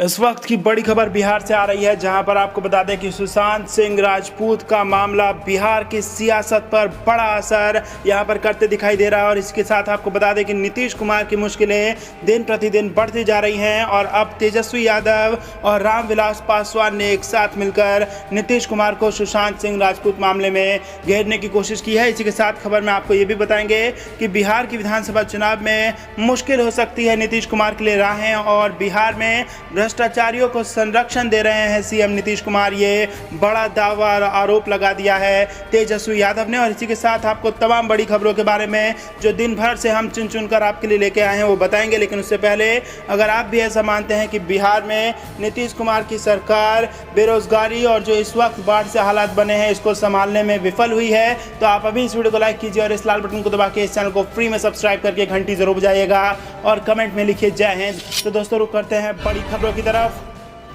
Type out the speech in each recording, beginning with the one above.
इस वक्त की बड़ी खबर बिहार से आ रही है, जहां पर आपको बता दें कि सुशांत सिंह राजपूत का मामला बिहार की सियासत पर बड़ा असर यहां पर करते दिखाई दे रहा है। और इसके साथ आपको बता दें कि नीतीश कुमार की मुश्किलें दिन प्रतिदिन बढ़ती जा रही हैं और अब तेजस्वी यादव और रामविलास पासवान ने एक साथ मिलकर नीतीश कुमार को सुशांत सिंह राजपूत मामले में घेरने की कोशिश की है। इसी के साथ खबर में आपको ये भी बताएंगे कि बिहार की विधानसभा चुनाव में मुश्किल हो सकती है नीतीश कुमार के लिए राहें, और बिहार में भ्रष्टाचारियों को संरक्षण दे रहे हैं सीएम नीतीश कुमार। ये बड़ा दावा और आरोप लगा दिया है तेजस्वी यादव ने। और इसी के साथ आपको तमाम बड़ी खबरों के बारे में जो दिन भर से हम चुन चुनकर आपके लिए लेके आए हैं वो बताएंगे। लेकिन उससे पहले अगर आप भी ऐसा मानते हैं कि बिहार में नीतीश कुमार की सरकार बेरोजगारी और जो इस वक्त बाढ़ से हालात बने हैं इसको संभालने में विफल हुई है, तो आप अभी इस वीडियो को लाइक कीजिए और इस लाल बटन को दबा के इस चैनल को फ्री में सब्सक्राइब करके घंटी जरूर बजाइएगा और कमेंट में लिखिए जय हिंद। तो दोस्तों रुक करते हैं बड़ी खबरों की तरफ।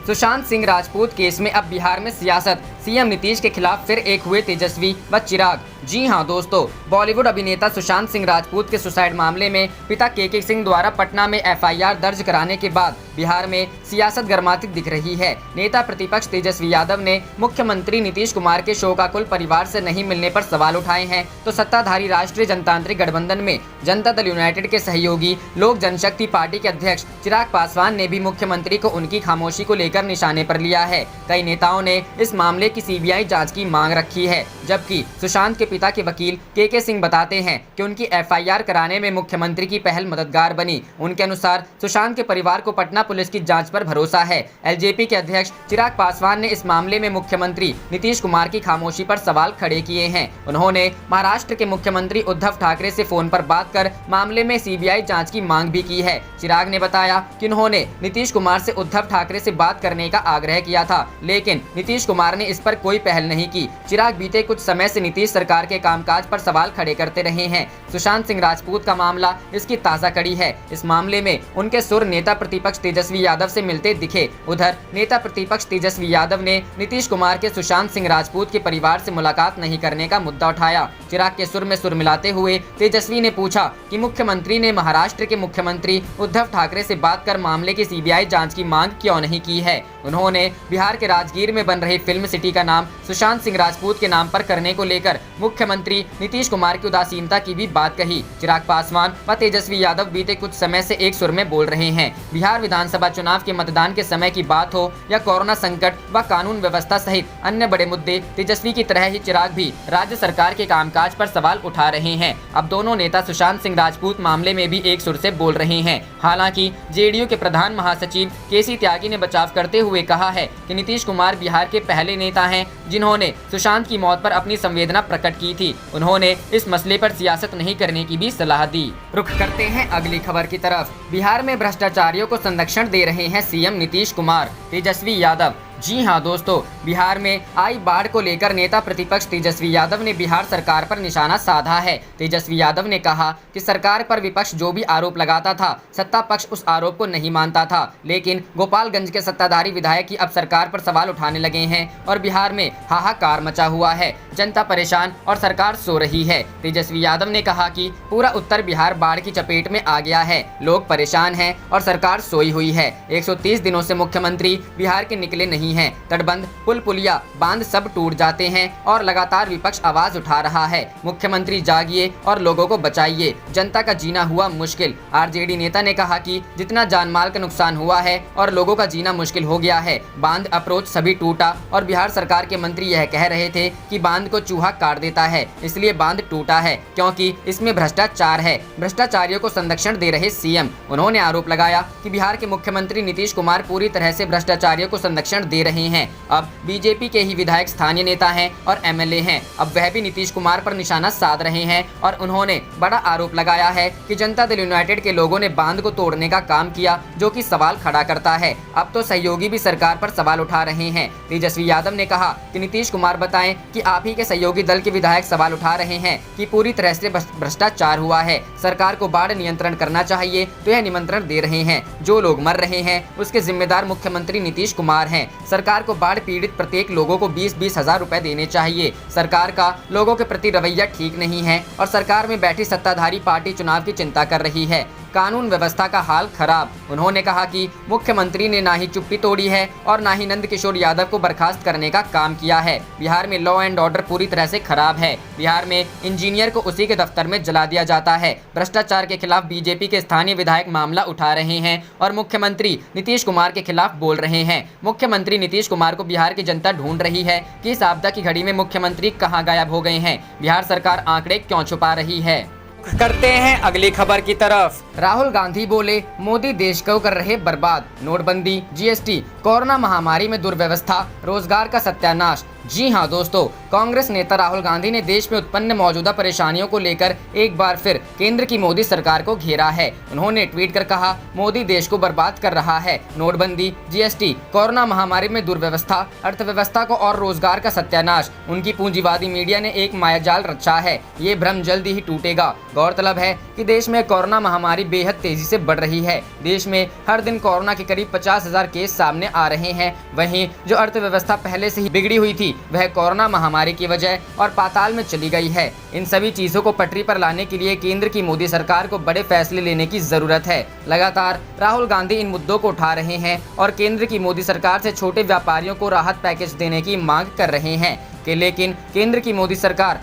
सुशांत सिंह राजपूत केस में अब बिहार में सियासत, सीएम नीतीश के खिलाफ फिर एक हुए तेजस्वी व चिराग। जी हां दोस्तों, बॉलीवुड अभिनेता सुशांत सिंह राजपूत के सुसाइड मामले में पिता के सिंह द्वारा पटना में एफआईआर दर्ज कराने के बाद बिहार में सियासत गर्माती दिख रही है। नेता प्रतिपक्ष तेजस्वी यादव ने मुख्यमंत्री नीतीश कुमार के शोकाकुल परिवार से नहीं मिलने पर सवाल उठाए हैं, तो सत्ताधारी राष्ट्रीय जनतांत्रिक गठबंधन में जनता दल यूनाइटेड के सहयोगी लोक जनशक्ति पार्टी के अध्यक्ष चिराग पासवान ने भी मुख्यमंत्री को उनकी खामोशी को लेकर निशाने पर लिया है। कई नेताओं ने इस मामले की सीबीआई जांच की मांग रखी है, जबकि सुशांत के पिता के वकील के सिंह बताते हैं कि उनकी एफआईआर कराने में मुख्यमंत्री की पहल मददगार बनी। उनके अनुसार सुशांत के परिवार को पटना पुलिस की जांच पर भरोसा है। एलजेपी के अध्यक्ष चिराग पासवान ने इस मामले में मुख्यमंत्री नीतीश कुमार की खामोशी पर सवाल खड़े किए हैं। उन्होंने महाराष्ट्र के मुख्यमंत्री उद्धव ठाकरे से फोन पर बात कर मामले में सीबीआई जांच की मांग भी की है। चिराग ने बताया कि उन्होंने नीतीश कुमार से उद्धव ठाकरे से बात करने का आग्रह किया था, लेकिन नीतीश कुमार ने इस पर कोई पहल नहीं की। चिराग बीते कुछ समय से नीतीश सरकार के कामकाज पर सवाल खड़े करते रहे हैं। सुशांत सिंह राजपूत का मामला इसकी ताजा कड़ी है। इस मामले में उनके सुर नेता प्रतिपक्ष तेजस्वी यादव से मिलते दिखे। उधर नेता प्रतिपक्ष तेजस्वी यादव ने नीतीश कुमार के सुशांत सिंह राजपूत के परिवार से मुलाकात नहीं करने का मुद्दा उठाया। चिराग के सुर में सुर मिलाते हुए तेजस्वी ने पूछा कि मुख्यमंत्री ने महाराष्ट्र के मुख्यमंत्री उद्धव ठाकरे से बात कर मामले की सीबीआई जांच की मांग क्यों नहीं की है। उन्होंने बिहार के राजगीर में बन रही फिल्म सिटी का नाम सुशांत सिंह राजपूत के नाम पर करने को लेकर मुख्यमंत्री नीतीश कुमार की उदासीनता की भी बात कही। चिराग पासवान व तेजस्वी यादव बीते कुछ समय से एक सुर में बोल रहे हैं। बिहार विधानसभा चुनाव के मतदान के समय की बात हो या कोरोना संकट व कानून व्यवस्था सहित अन्य बड़े मुद्दे, तेजस्वी की तरह ही चिराग भी राज्य सरकार के कामकाज पर सवाल उठा रहे हैं। अब दोनों नेता सुशांत सिंह राजपूत मामले में भी एक सुर से बोल रहे हैं। हालांकि जेडीयू के प्रधान महासचिव केसी त्यागी ने बचाव करते हुए कहा है कि नीतीश कुमार बिहार के पहले नेता हैं जिन्होंने सुशांत की मौत पर अपनी संवेदना प्रकट की थी। उन्होंने इस मसले पर सियासत नहीं करने की भी सलाह दी। रुख करते हैं अगली खबर की तरफ। बिहार में भ्रष्टाचारियों को संरक्षण दे रहे हैं सीएम नीतीश कुमार, तेजस्वी यादव। जी हां दोस्तों, बिहार में आई बाढ़ को लेकर नेता प्रतिपक्ष तेजस्वी यादव ने बिहार सरकार पर निशाना साधा है। तेजस्वी यादव ने कहा कि सरकार पर विपक्ष जो भी आरोप लगाता था, सत्ता पक्ष उस आरोप को नहीं मानता था, लेकिन गोपालगंज के सत्ताधारी विधायक ही अब सरकार पर सवाल उठाने लगे हैं और बिहार में हाहाकार मचा हुआ है। जनता परेशान और सरकार सो रही है। तेजस्वी यादव ने कहा कि पूरा उत्तर बिहार बाढ़ की चपेट में आ गया है, लोग परेशान हैं और सरकार सोई हुई है। 130 दिनों से मुख्यमंत्री बिहार के निकले नहीं हैं। तटबंध, पुल पुलिया, बांध सब टूट जाते हैं और लगातार विपक्ष आवाज उठा रहा है। मुख्यमंत्री जागिए और लोगों को बचाइए, जनता का जीना हुआ मुश्किल। आरजेडी नेता ने कहा कि जितना जान माल का नुकसान हुआ है और लोगों का जीना मुश्किल हो गया है। बांध अप्रोच सभी टूटा और बिहार सरकार के मंत्री यह कह रहे थे कि बांध को चूहा काट देता है, इसलिए बांध टूटा है क्योंकि इसमें भ्रष्टाचार है। भ्रष्टाचारियों को संरक्षण दे रहे सीएम। उन्होंने आरोप लगाया कि बिहार के मुख्यमंत्री नीतीश कुमार पूरी तरह से भ्रष्टाचारियों को संरक्षण दे रहे हैं। अब बीजेपी के ही विधायक स्थानीय नेता हैं और एमएलए हैं, अब वह भी नीतीश कुमार पर निशाना साध रहे हैं और उन्होंने बड़ा आरोप लगाया है कि जनता दल यूनाइटेड के लोगों ने बांध को तोड़ने का काम किया, जो कि सवाल खड़ा करता है। अब तो सहयोगी भी सरकार पर सवाल उठा रहे हैं। तेजस्वी यादव ने कहा कि नीतीश कुमार बताएं कि आप ही के सहयोगी दल के विधायक सवाल उठा रहे हैं कि पूरी तरह से भ्रष्टाचार हुआ है, सरकार को बाढ़ नियंत्रण करना चाहिए, तो यह निमंत्रण दे रहे हैं। जो लोग मर रहे हैं उसके जिम्मेदार मुख्यमंत्री नीतीश कुमार हैं। सरकार को बाढ़ पीड़ित प्रत्येक लोगों को 20-20 हजार रुपए देने चाहिए। सरकार का लोगों के प्रति रवैया ठीक नहीं है और सरकार में बैठी सत्ताधारी पार्टी चुनाव की चिंता कर रही है। कानून व्यवस्था का हाल खराब। उन्होंने कहा कि मुख्यमंत्री ने ना ही चुप्पी तोड़ी है और ना ही नंद किशोर यादव को बर्खास्त करने का काम किया है। बिहार में लॉ एंड ऑर्डर पूरी तरह से खराब है। बिहार में इंजीनियर को उसी के दफ्तर में जला दिया जाता है। भ्रष्टाचार के खिलाफ बीजेपी के स्थानीय विधायक मामला उठा रहे हैं और मुख्यमंत्री नीतीश कुमार के खिलाफ बोल रहे हैं। मुख्यमंत्री नीतीश कुमार को बिहार की जनता ढूंढ रही है कि इस आपदा की घड़ी में मुख्यमंत्री कहां गायब हो गए हैं। बिहार सरकार आंकड़े क्यों छुपा रही है। करते हैं अगली खबर की तरफ। राहुल गांधी बोले, मोदी देश को कर रहे बर्बाद। नोटबंदी, जीएसटी, कोरोना महामारी में दुर्व्यवस्था, रोजगार का सत्यानाश। जी हां दोस्तों, कांग्रेस नेता राहुल गांधी ने देश में उत्पन्न मौजूदा परेशानियों को लेकर एक बार फिर केंद्र की मोदी सरकार को घेरा है। उन्होंने ट्वीट कर कहा, मोदी देश को बर्बाद कर रहा है। नोटबंदी, जीएसटी, कोरोना महामारी में दुर्व्यवस्था, अर्थव्यवस्था को और रोजगार का सत्यानाश। उनकी पूंजीवादी मीडिया ने एक मायाजाल रचा है। ये भ्रम जल्दी ही टूटेगा। गौरतलब है कि देश में कोरोना महामारी बेहद तेजी से बढ़ रही है। देश में हर दिन कोरोना के करीब 50,000 केस सामने आ रहे हैं। वहीं जो अर्थव्यवस्था पहले से ही बिगड़ी हुई थी वह कोरोना महामारी की वजह और पाताल में चली गई है। इन सभी चीजों को पटरी पर लाने के लिए केंद्र की मोदी सरकार को बड़े फैसले लेने की जरूरत है। लगातार राहुल गांधी इन मुद्दों को उठा रहे हैं और केंद्र की मोदी सरकार से छोटे व्यापारियों को राहत पैकेज देने की मांग कर रहे हैं लेकिन केंद्र की मोदी सरकार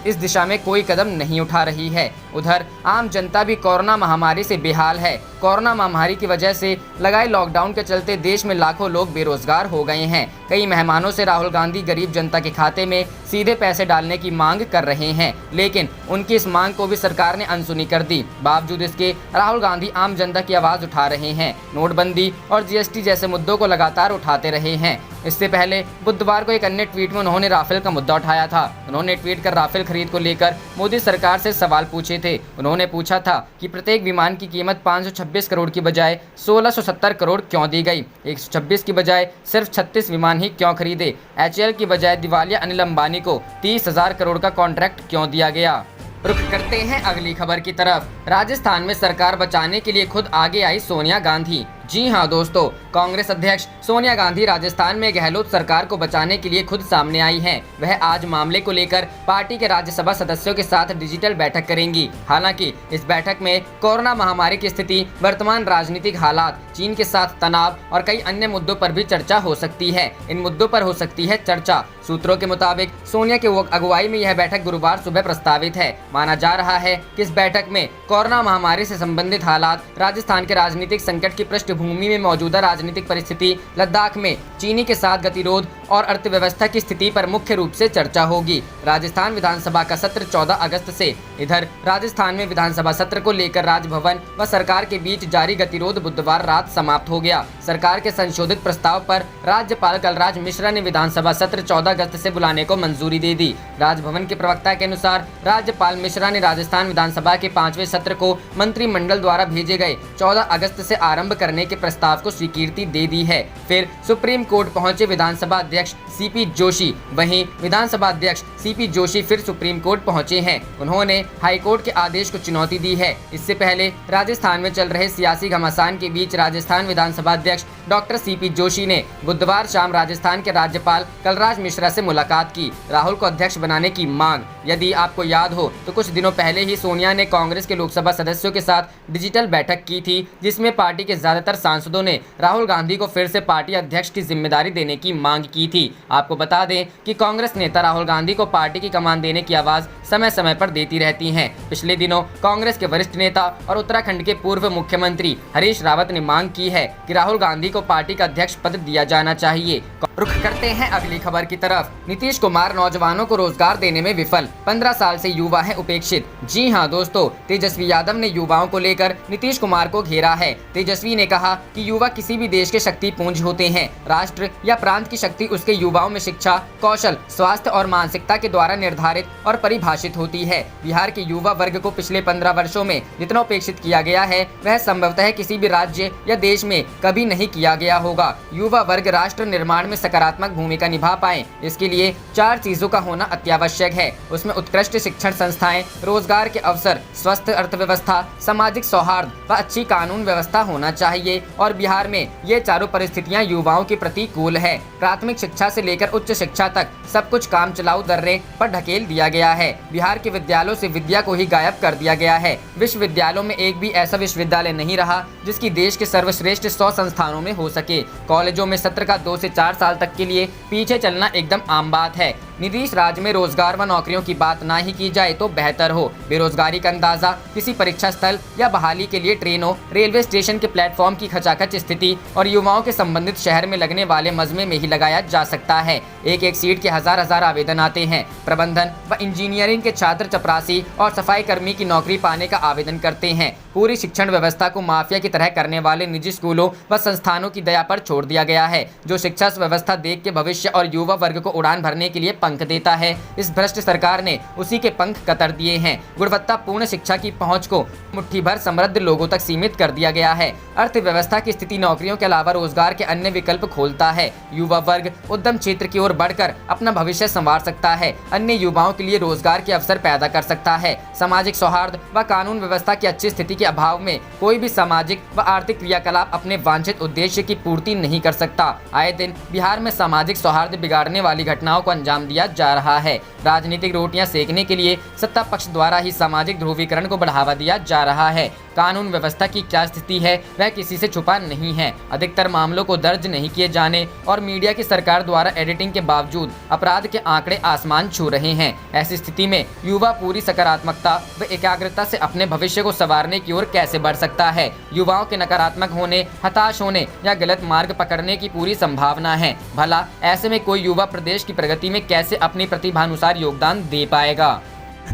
इस दिशा में कोई कदम नहीं उठा रही है। उधर आम जनता भी कोरोना महामारी से बेहाल है। कोरोना महामारी की वजह से लगाए लॉकडाउन के चलते देश में लाखों लोग बेरोजगार हो गए हैं। कई मेहमानों से राहुल गांधी गरीब जनता के खाते में सीधे पैसे डालने की मांग कर रहे हैं, लेकिन उनकी इस मांग को भी सरकार ने अनसुनी कर दी। बावजूद इसके राहुल गांधी आम जनता की आवाज उठा रहे हैं। नोटबंदी और जीएसटी जैसे मुद्दों को लगातार उठाते रहे हैं। इससे पहले बुधवार को एक अन्य ट्वीट में उन्होंने राफेल का मुद्दा उठाया था। उन्होंने ट्वीट कर राफेल खरीद को लेकर मोदी सरकार से सवाल पूछे थे। उन्होंने पूछा था कि प्रत्येक विमान की कीमत 526 करोड़ की बजाय 1670 करोड़ क्यों दी गई। 126 की बजाय सिर्फ 36 विमान ही क्यों खरीदे। HAL की बजाय दिवालिया अनिल अंबानी को 30,000 करोड़ का कॉन्ट्रैक्ट क्यों दिया गया। रुख करते हैं अगली खबर की तरफ। राजस्थान में सरकार बचाने के लिए खुद आगे आई सोनिया गांधी। जी हां दोस्तों, कांग्रेस अध्यक्ष सोनिया गांधी राजस्थान में गहलोत सरकार को बचाने के लिए खुद सामने आई हैं। वह आज मामले को लेकर पार्टी के राज्यसभा सदस्यों के साथ डिजिटल बैठक करेंगी। हालांकि इस बैठक में कोरोना महामारी की स्थिति, वर्तमान राजनीतिक हालात, चीन के साथ तनाव और कई अन्य मुद्दों पर भी चर्चा हो सकती है। इन मुद्दों पर हो सकती है चर्चा। सूत्रों के मुताबिक सोनिया के अगुवाई में यह बैठक गुरुवार सुबह प्रस्तावित है। माना जा रहा है कि इस बैठक में कोरोना महामारी से संबंधित हालात, राजस्थान के राजनीतिक संकट की पृष्ठभूमि में मौजूदा राजनीतिक परिस्थिति, लद्दाख में चीनी के साथ गतिरोध और अर्थव्यवस्था की स्थिति पर मुख्य रूप से चर्चा होगी। राजस्थान विधानसभा का सत्र 14 अगस्त से। इधर राजस्थान में विधानसभा सत्र को लेकर राजभवन व सरकार के बीच जारी गतिरोध बुधवार रात समाप्त हो गया। सरकार के संशोधित प्रस्ताव पर राज्यपाल कलराज मिश्रा ने विधानसभा सत्र 14 अगस्त से बुलाने को मंजूरी दे दी। राजभवन के प्रवक्ता के अनुसार राज्यपाल मिश्रा ने राजस्थान विधानसभा के 5वें सत्र को मंत्रिमंडल द्वारा भेजे गए 14 अगस्त से आरंभ करने के प्रस्ताव को स्वीकृति दे दी है। फिर सुप्रीम कोर्ट पहुंचे विधानसभा अध्यक्ष सीपी जोशी। वहीं विधानसभा अध्यक्ष सीपी जोशी फिर सुप्रीम कोर्ट पहुंचे हैं। उन्होंने हाईकोर्ट के आदेश को चुनौती दी है। इससे पहले राजस्थान में चल रहे सियासी घमासान के बीच राजस्थान विधानसभा अध्यक्ष डॉक्टर सीपी जोशी ने बुधवार शाम राजस्थान के राज्यपाल कलराज मिश्रा से मुलाकात की। राहुल को अध्यक्ष बनाने की मांग। यदि आपको याद हो तो कुछ दिनों पहले ही सोनिया ने कांग्रेस के लोकसभा सदस्यों के साथ डिजिटल बैठक की थी, जिसमें पार्टी के ज्यादातर सांसदों ने राहुल गांधी को फिर से पार्टी अध्यक्ष की जिम्मेदारी देने की मांग की थी। आपको बता दें कि कांग्रेस नेता राहुल गांधी को पार्टी की कमान देने की आवाज समय समय पर देती रहती हैं। पिछले दिनों कांग्रेस के वरिष्ठ नेता और उत्तराखंड के पूर्व मुख्यमंत्री हरीश रावत ने मांग की है कि राहुल गांधी को पार्टी का अध्यक्ष पद दिया जाना चाहिए। रुख करते हैं अगली खबर की तरफ। नीतीश कुमार नौजवानों को रोजगार देने में विफल, 15 साल से युवा है उपेक्षित। जी हां दोस्तों, तेजस्वी यादव ने युवाओं को लेकर नीतीश कुमार को घेरा है। तेजस्वी ने कहा कि युवा किसी भी देश के शक्ति पुंज होते हैं। राष्ट्र या प्रांत की शक्ति उसके युवाओं में शिक्षा, कौशल, स्वास्थ्य और मानसिकता के द्वारा निर्धारित और परिभाषित होती है। बिहार के युवा वर्ग को पिछले 15 वर्षों में जितना उपेक्षित किया गया है वह संभवतः किसी भी राज्य या देश में कभी नहीं किया गया होगा। युवा वर्ग राष्ट्र निर्माण में सकारात्मक भूमिका निभा पाए, इसके लिए 4 चीजों का होना अत्यावश्यक है। उसमें उत्कृष्ट शिक्षण संस्थाएं, रोजगार के अवसर, स्वस्थ अर्थव्यवस्था, सामाजिक सौहार्द व अच्छी कानून व्यवस्था होना चाहिए। चाहिए और बिहार में ये चारों परिस्थितियां युवाओं के प्रतिकूल है। प्राथमिक शिक्षा से लेकर उच्च शिक्षा तक सब कुछ काम चलाऊ दर्रे पर ढकेल दिया गया है। बिहार के विद्यालयों से विद्या को ही गायब कर दिया गया है। विश्वविद्यालयों में एक भी ऐसा विश्वविद्यालय नहीं रहा जिसकी देश के सर्वश्रेष्ठ 100 संस्थानों में हो सके। कॉलेजों में सत्र का 2 से 4 साल तक के लिए पीछे चलना एकदम आम बात है। नीतीश राज में रोजगार व नौकरियों की बात ना ही की जाए तो बेहतर हो। बेरोजगारी का अंदाजा किसी परीक्षा स्थल या बहाली के लिए ट्रेनों, रेलवे स्टेशन के प्लेटफॉर्म की खचाखच स्थिति और युवाओं के संबंधित शहर में लगने वाले मजमे में ही लगाया जा सकता है। एक सीट के हजार आवेदन आते हैं। प्रबंधन व इंजीनियरिंग के छात्र चपरासी और सफाई कर्मी की नौकरी पाने का आवेदन करते हैं। पूरी शिक्षण व्यवस्था को माफिया की तरह करने वाले निजी स्कूलों व संस्थानों की दया पर छोड़ दिया गया है, जो शिक्षा व्यवस्था देख के भविष्य और युवा वर्ग को उड़ान भरने के लिए पंख देता है। इस भ्रष्ट सरकार ने उसी के पंख कतर दिए हैं। गुणवत्तापूर्ण शिक्षा की पहुंच को मुट्ठी भर समृद्ध लोगों तक सीमित कर दिया गया है। अर्थव्यवस्था की स्थिति नौकरियों के अलावा रोजगार के अन्य विकल्प खोलता है। युवा वर्ग उद्यम क्षेत्र की ओर बढ़कर अपना भविष्य संवार सकता है, अन्य युवाओं के लिए रोजगार के अवसर पैदा कर सकता है। सामाजिक सौहार्द व कानून व्यवस्था की अच्छी स्थिति के अभाव में कोई भी सामाजिक व आर्थिक क्रियाकलाप अपने वांछित उद्देश्य की पूर्ति नहीं कर सकता। आए दिन बिहार में सामाजिक सौहार्द बिगाड़ने वाली घटनाओं को अंजाम दिया जा रहा है। राजनीतिक रोटियां सेकने के लिए सत्ता पक्ष द्वारा ही सामाजिक ध्रुवीकरण को बढ़ावा दिया जा रहा है। कानून व्यवस्था की क्या स्थिति है वह किसी से छुपा नहीं है। अधिकतर मामलों को दर्ज नहीं किए जाने और मीडिया की सरकार द्वारा एडिटिंग के बावजूद अपराध के आंकड़े आसमान छू रहे हैं। ऐसी स्थिति में युवा पूरी सकारात्मकता व एकाग्रता से अपने भविष्य को संवारने की ओर कैसे बढ़ सकता है। युवाओं के नकारात्मक होने, हताश होने या गलत मार्ग पकड़ने की पूरी संभावना है। भला ऐसे में कोई युवा प्रदेश की प्रगति में कैसे अपनी प्रतिभानुसार योगदान दे पाएगा।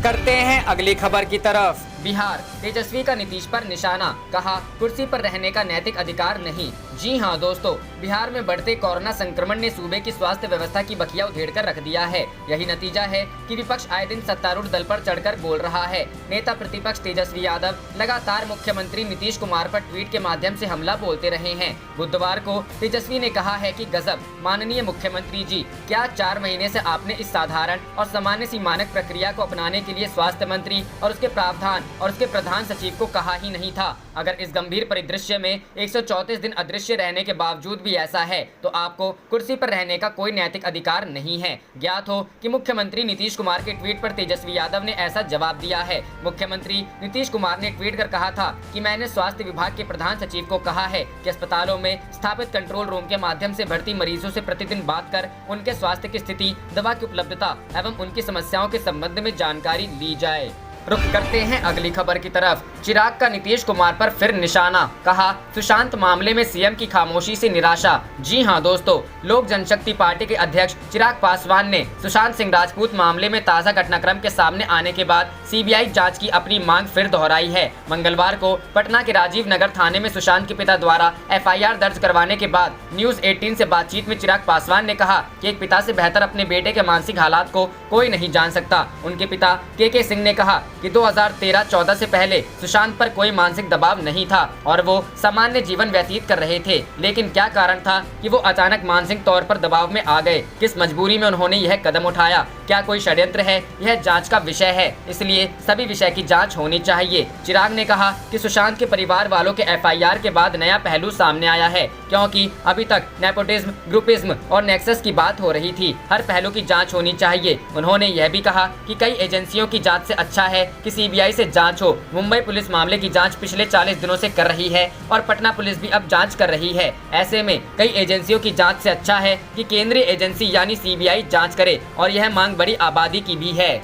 करते हैं अगली खबर की तरफ। बिहार तेजस्वी का नीतीश पर निशाना, कहा कुर्सी पर रहने का नैतिक अधिकार नहीं। जी हां दोस्तों, बिहार में बढ़ते कोरोना संक्रमण ने सूबे की स्वास्थ्य व्यवस्था की बखिया उधेड़ कर रख दिया है। यही नतीजा है कि विपक्ष आए दिन सत्तारूढ़ दल पर चढ़कर बोल रहा है। नेता प्रतिपक्ष तेजस्वी यादव लगातार मुख्यमंत्री नीतीश कुमार पर ट्वीट के माध्यम से हमला बोलते रहे हैं। बुधवार को तेजस्वी ने कहा है कि गजब माननीय मुख्यमंत्री जी, क्या 4 महीने से आपने इस साधारण और सामान्य सी मानक प्रक्रिया को अपनाने के लिए स्वास्थ्य मंत्री और उसके प्रावधान और उसके प्रधान सचिव को कहा ही नहीं था। अगर इस गंभीर परिदृश्य में 134 दिन अदृश्य रहने के बावजूद भी ऐसा है तो आपको कुर्सी पर रहने का कोई नैतिक अधिकार नहीं है। ज्ञात हो कि मुख्यमंत्री नीतीश कुमार के ट्वीट पर तेजस्वी यादव ने ऐसा जवाब दिया है। मुख्यमंत्री नीतीश कुमार ने ट्वीट कर कहा था कि मैंने स्वास्थ्य विभाग के प्रधान सचिव को कहा है कि अस्पतालों में स्थापित कंट्रोल रूम के माध्यम से भर्ती मरीजों से प्रतिदिन बात कर उनके स्वास्थ्य की स्थिति, दवा की उपलब्धता एवं उनकी समस्याओं के संबंध में जानकारी ली जाए। रुख करते हैं अगली खबर की तरफ। चिराग का नीतीश कुमार पर फिर निशाना, कहा सुशांत मामले में सीएम की खामोशी से निराशा। जी हां दोस्तों, लोक जनशक्ति पार्टी के अध्यक्ष चिराग पासवान ने सुशांत सिंह राजपूत मामले में ताज़ा घटनाक्रम के सामने आने के बाद सीबीआई जांच की अपनी मांग फिर दोहराई है। मंगलवार को पटना के राजीव नगर थाने में सुशांत के पिता द्वारा एफआईआर दर्ज करवाने के बाद न्यूज 18 से बातचीत में चिराग पासवान ने कहा कि एक पिता से बेहतर अपने बेटे के मानसिक हालात को कोई नहीं जान सकता। उनके पिता के सिंह ने कहा कि 2013-14 से पहले सुशांत पर कोई मानसिक दबाव नहीं था और वो सामान्य जीवन व्यतीत कर रहे थे, लेकिन क्या कारण था कि वो अचानक मानसिक तौर पर दबाव में आ गए? किस मजबूरी में उन्होंने यह कदम उठाया? क्या कोई षड्यंत्र है? यह जांच का विषय है, इसलिए सभी विषय की जांच होनी चाहिए। चिराग ने कहा कि सुशांत के परिवार वालों के एफआईआर के बाद नया पहलू सामने आया है, क्योंकि अभी तक नेपोटिज्म, ग्रुपिज्म और नेक्सस की बात हो रही थी। हर पहलू की जांच होनी चाहिए। उन्होंने यह भी कहा कि कई एजेंसियों की जांच से अच्छा है कि सीबीआई से जांच हो। मुंबई पुलिस मामले की जांच पिछले 40 दिनों से कर रही है और पटना पुलिस भी अब जांच कर रही है। ऐसे में कई एजेंसियों की जांच से अच्छा है कि केंद्रीय एजेंसी यानी सीबीआई जांच करे, और यह मांग बड़ी आबादी की भी है।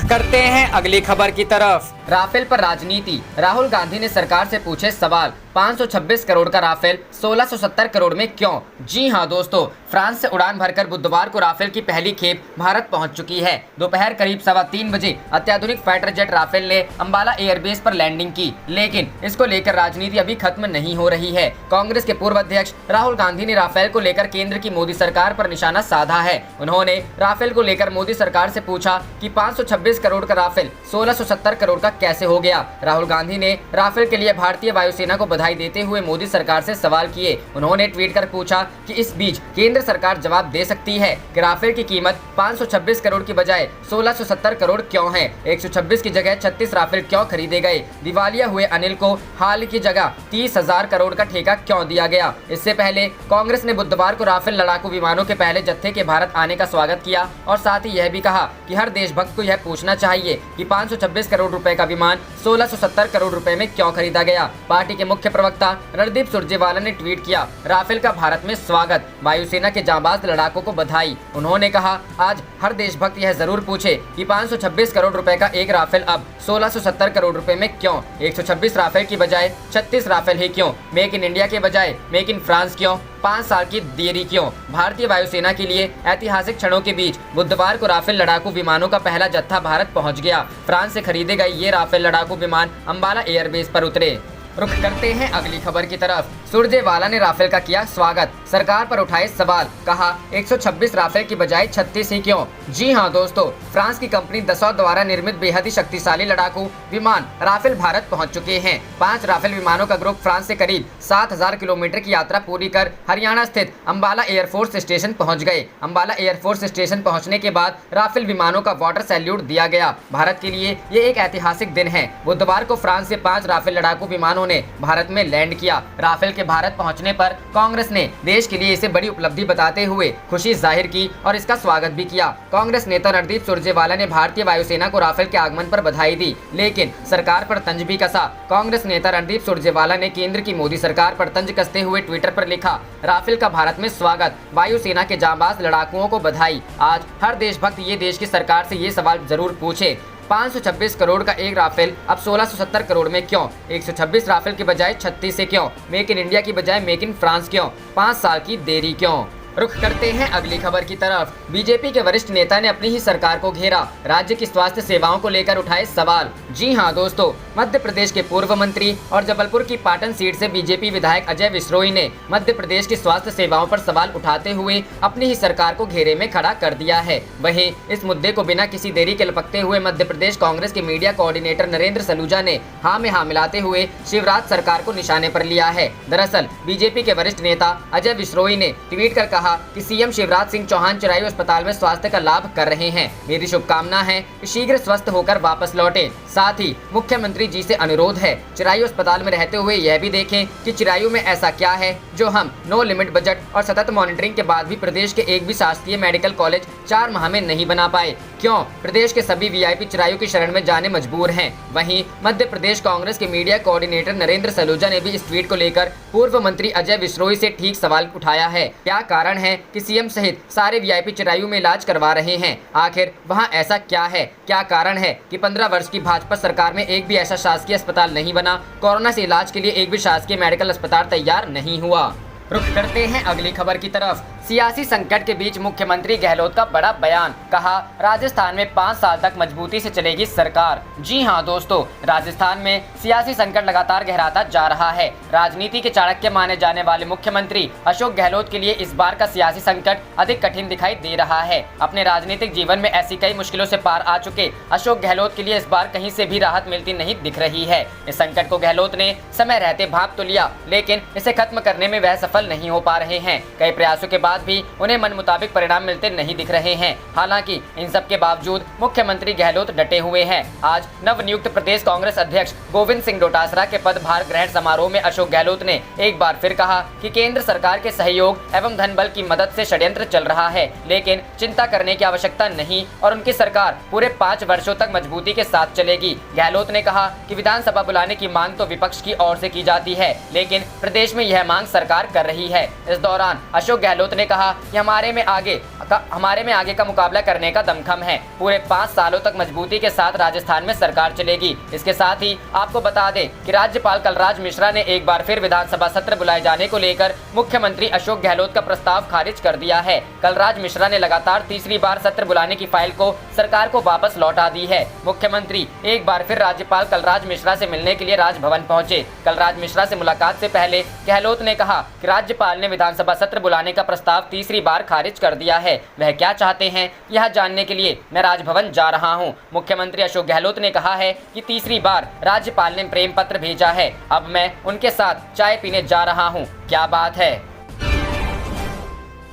करते हैं अगली खबर की तरफ। राफेल पर राजनीति, राहुल गांधी ने सरकार से पूछे सवाल। 526 करोड़ का राफेल 1670 करोड़ में क्यों? जी हां दोस्तों, फ्रांस से उड़ान भरकर बुधवार को राफेल की पहली खेप भारत पहुंच चुकी है। दोपहर करीब 3:15 बजे अत्याधुनिक फाइटर जेट राफेल ने अंबाला एयरबेस पर लैंडिंग की, लेकिन इसको लेकर राजनीति अभी खत्म नहीं हो रही है। कांग्रेस के पूर्व अध्यक्ष राहुल गांधी ने राफेल को लेकर केंद्र की मोदी सरकार पर निशाना साधा है। उन्होंने राफेल को लेकर मोदी सरकार से पूछा कि 526 करोड़ का राफेल 1670 करोड़ का कैसे हो गया। राहुल गांधी ने राफेल के लिए भारतीय वायुसेना को बधाई देते हुए मोदी सरकार से सवाल किए। उन्होंने ट्वीट कर पूछा कि इस बीच केंद्र सरकार जवाब दे सकती है कि राफेल की कीमत 526 करोड़ की बजाय 1670 करोड़ क्यों है। 126 की जगह 36 राफेल क्यों खरीदे गए। दिवालिया हुए अनिल को हाल की जगह 30,000 करोड़ का ठेका क्यों दिया गया। इससे पहले कांग्रेस ने बुधवार को राफेल लड़ाकू विमानों के पहले जत्थे के भारत आने का स्वागत किया और साथ ही यह भी कहा कि हर देशभक्त को यह पूछना चाहिए कि 526 करोड़ रुपए का विमान 1670 करोड़ रुपए में क्यों खरीदा गया। पार्टी के मुख्य प्रवक्ता रणदीप सुरजेवाला ने ट्वीट किया, राफेल का भारत में स्वागत, वायुसेना के जांबाज लड़ाकों को बधाई। उन्होंने कहा, आज हर देशभक्त यह जरूर पूछे कि 526 करोड़ रुपए का एक राफेल अब 1670 करोड़ रुपए में क्यों। 126 राफेल की बजाय 36 राफेल ही क्यों। मेक इन इंडिया के बजाय मेक इन फ्रांस क्यों। 5 साल की देरी क्यों। भारतीय वायुसेना के लिए ऐतिहासिक क्षणों के बीच बुधवार को राफेल लड़ाकू विमानों का पहला जत्था भारत पहुंच गया। फ्रांस से खरीदे गए ये राफेल लड़ाकू विमान अंबाला एयरबेस पर उतरे। रुख करते हैं अगली खबर की तरफ। सुरजेवाला ने राफेल का किया स्वागत, सरकार पर उठाए सवाल, कहा 126 राफेल की बजाय 36 ही क्यों। जी हां दोस्तों, फ्रांस की कंपनी दसॉ द्वारा निर्मित बेहद ही शक्तिशाली लड़ाकू विमान राफेल भारत पहुंच चुके हैं। 5 राफेल विमानों का ग्रुप फ्रांस से करीब 7000 किलोमीटर की यात्रा पूरी कर हरियाणा स्थित अंबाला एयरफोर्स स्टेशन पहुँच गए। अंबाला एयरफोर्स स्टेशन पहुँचने के बाद राफेल विमानों का वाटर सैल्यूट दिया गया। भारत के लिए ये एक ऐतिहासिक दिन है। बुधवार को फ्रांस से 5 राफेल लड़ाकू विमानों ने भारत में लैंड किया। राफेल के भारत पहुंचने पर कांग्रेस ने देश के लिए इसे बड़ी उपलब्धि बताते हुए खुशी जाहिर की और इसका स्वागत भी किया। कांग्रेस नेता रणदीप सुरजेवाला ने भारतीय वायुसेना को राफेल के आगमन पर बधाई दी, लेकिन सरकार पर तंज भी कसा। कांग्रेस नेता रणदीप सुरजेवाला ने केंद्र की मोदी सरकार पर तंज कसते हुए ट्विटर पर लिखा, राफेल का भारत में स्वागत, वायुसेना के जांबाज लड़ाकुओं को बधाई। आज हर देशभक्त ये देश की सरकार से ये सवाल जरूर पूछे, 526 करोड़ का एक राफेल अब 1670 करोड़ में क्यों। 126 राफेल की बजाय 36 से क्यों। मेक इन इंडिया की बजाय मेक इन फ्रांस क्यों। 5 साल की देरी क्यों। रुख करते हैं अगली खबर की तरफ। बीजेपी के वरिष्ठ नेता ने अपनी ही सरकार को घेरा, राज्य की स्वास्थ्य सेवाओं को लेकर उठाए सवाल। जी हां दोस्तों, मध्य प्रदेश के पूर्व मंत्री और जबलपुर की पाटन सीट से बीजेपी विधायक अजय विश्नोई ने मध्य प्रदेश की स्वास्थ्य सेवाओं पर सवाल उठाते हुए अपनी ही सरकार को घेरे में खड़ा कर दिया है। वहीं इस मुद्दे को बिना किसी देरी के लपकते हुए मध्य प्रदेश कांग्रेस के मीडिया कोऑर्डिनेटर नरेंद्र सलूजा ने हाँ में हाँ मिलाते हुए शिवराज सरकार को निशाने पर लिया है। दरअसल बीजेपी के वरिष्ठ नेता अजय विश्नोई ने ट्वीट कर कहा कि सीएम शिवराज सिंह चौहान चिरायू अस्पताल में स्वास्थ्य का लाभ कर रहे हैं। मेरी शुभकामना है कि शीघ्र स्वस्थ होकर वापस लौटे। साथ ही मुख्यमंत्री जी से अनुरोध है, चिरायू अस्पताल में रहते हुए यह भी देखें कि चिरायू में ऐसा क्या है जो हम नो लिमिट बजट और सतत मॉनिटरिंग के बाद भी प्रदेश के एक भी शासकीय मेडिकल कॉलेज 4 माह में नहीं बना पाए। क्यों प्रदेश के सभी वीआईपी चिरायू की शरण में जाने मजबूर हैं। वहीं मध्य प्रदेश कांग्रेस के मीडिया कोऑर्डिनेटर नरेंद्र सलूजा ने भी इस ट्वीट को लेकर पूर्व मंत्री अजय विश्नोई से ठीक सवाल उठाया है। क्या कारण है कि सीएम सहित सारे वीआईपी चिरायू में इलाज करवा रहे हैं। आखिर वहां ऐसा क्या है, क्या कारण है कि 15 वर्ष की भाजपा सरकार में एक भी ऐसा शासकीय अस्पताल नहीं बना, कोरोना से इलाज के लिए एक भी शासकीय मेडिकल अस्पताल तैयार नहीं हुआ। रुख करते हैं अगली खबर की तरफ। सियासी संकट के बीच मुख्यमंत्री गहलोत का बड़ा बयान, कहा राजस्थान में 5 साल तक मजबूती से चलेगी सरकार। जी हां दोस्तों, राजस्थान में सियासी संकट लगातार गहराता जा रहा है। राजनीति के चाणक्य माने जाने वाले मुख्यमंत्री अशोक गहलोत के लिए इस बार का सियासी संकट अधिक कठिन दिखाई दे रहा है। अपने राजनीतिक जीवन में ऐसी कई मुश्किलों से पार आ चुके अशोक गहलोत के लिए इस बार कहीं से भी राहत मिलती नहीं दिख रही है। इस संकट को गहलोत ने समय रहते भांप तो लिया, लेकिन इसे खत्म करने में वह सफल नहीं हो पा रहे हैं। कई प्रयासों के बाद भी उन्हें मन मुताबिक परिणाम मिलते नहीं दिख रहे हैं। हालांकि इन सब के बावजूद मुख्यमंत्री गहलोत डटे हुए हैं। आज नवनियुक्त प्रदेश कांग्रेस अध्यक्ष गोविंद सिंह डोटासरा के पदभार ग्रहण समारोह में अशोक गहलोत ने एक बार फिर कहा कि केंद्र सरकार के सहयोग एवं धन बल की मदद से षड्यंत्र चल रहा है, लेकिन चिंता करने की आवश्यकता नहीं और उनकी सरकार पूरे 5 वर्षों तक मजबूती के साथ चलेगी। गहलोत ने कहा कि विधानसभा बुलाने की मांग तो विपक्ष की ओर से की जाती है, लेकिन प्रदेश में यह मांग सरकार कर रही है। इस दौरान अशोक गहलोत ने कहा कि हमारे में आगे का मुकाबला करने का दमखम है। पूरे 5 सालों तक मजबूती के साथ राजस्थान में सरकार चलेगी। इसके साथ ही आपको बता दें कि राज्यपाल कलराज मिश्रा ने एक बार फिर विधानसभा सत्र बुलाए जाने को लेकर मुख्यमंत्री अशोक गहलोत का प्रस्ताव खारिज कर दिया है। कलराज मिश्रा ने लगातार तीसरी बार सत्र बुलाने की फाइल को सरकार को वापस लौटा दी है। मुख्यमंत्री एक बार फिर राज्यपाल कलराज मिश्रा से मिलने के लिए राजभवन पहुंचे। कलराज मिश्रा से मुलाकात से पहले गहलोत ने कहा कि राज्यपाल ने विधानसभा सत्र बुलाने का प्रस्ताव प्रस्ताव तीसरी बार खारिज कर दिया है। वह क्या चाहते हैं, यह जानने के लिए मैं राजभवन जा रहा हूं। मुख्यमंत्री अशोक गहलोत ने कहा है कि तीसरी बार राज्यपाल ने प्रेम पत्र भेजा है। अब मैं उनके साथ चाय पीने जा रहा हूं। क्या बात है।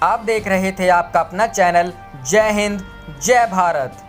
आप देख रहे थे आपका अपना चैनल जय हिंद जय भारत।